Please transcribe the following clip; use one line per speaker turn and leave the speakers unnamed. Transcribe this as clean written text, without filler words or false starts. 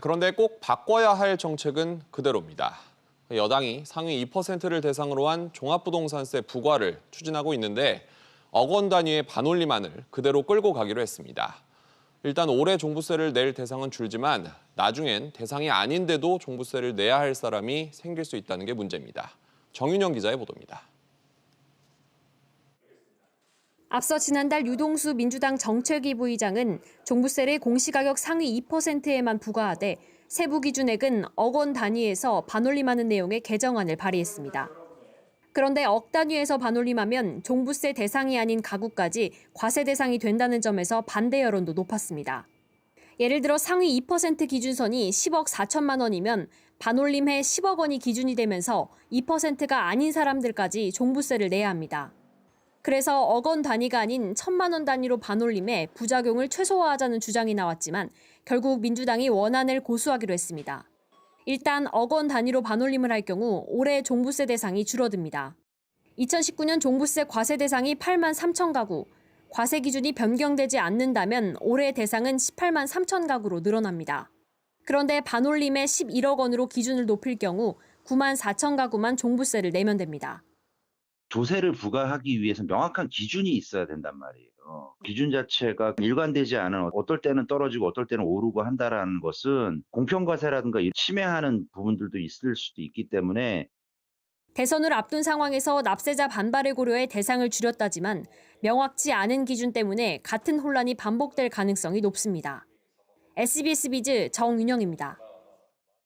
그런데 꼭 바꿔야 할 정책은 그대로입니다. 여당이 상위 2%를 대상으로 한 종합부동산세 부과를 추진하고 있는데 억 원 단위의 반올림안을 그대로 끌고 가기로 했습니다. 일단 올해 종부세를 낼 대상은 줄지만 나중엔 대상이 아닌데도 종부세를 내야 할 사람이 생길 수 있다는 게 문제입니다. 정윤영 기자의 보도입니다.
앞서 지난달 유동수 민주당 정책위 부의장은 종부세를 공시가격 상위 2%에만 부과하되 세부 기준액은 억 원 단위에서 반올림하는 내용의 개정안을 발의했습니다. 그런데 억 단위에서 반올림하면 종부세 대상이 아닌 가구까지 과세 대상이 된다는 점에서 반대 여론도 높았습니다. 예를 들어 상위 2% 기준선이 10억 4천만 원이면 반올림해 10억 원이 기준이 되면서 2%가 아닌 사람들까지 종부세를 내야 합니다. 그래서 억 원 단위가 아닌 1,000만 원 단위로 반올림해 부작용을 최소화하자는 주장이 나왔지만 결국 민주당이 원안을 고수하기로 했습니다. 일단 억 원 단위로 반올림을 할 경우 올해 종부세 대상이 줄어듭니다. 2019년 종부세 과세 대상이 8만 3천 가구, 과세 기준이 변경되지 않는다면 올해 대상은 18만 3천 가구로 늘어납니다. 그런데 반올림에 11억 원으로 기준을 높일 경우 9만 4천 가구만 종부세를 내면 됩니다.
조세를 부과하기 위해서 명확한 기준이 있어야 된단 말이에요. 기준 자체가 일관되지 않은 어떨 때는 떨어지고 어떨 때는 오르고 한다라는 것은 공평과세라든가 침해하는 부분들도 있을 수도 있기 때문에
대선을 앞둔 상황에서 납세자 반발을 고려해 대상을 줄였다지만 명확치 않은 기준 때문에 같은 혼란이 반복될 가능성이 높습니다. SBS 비즈 정윤영입니다.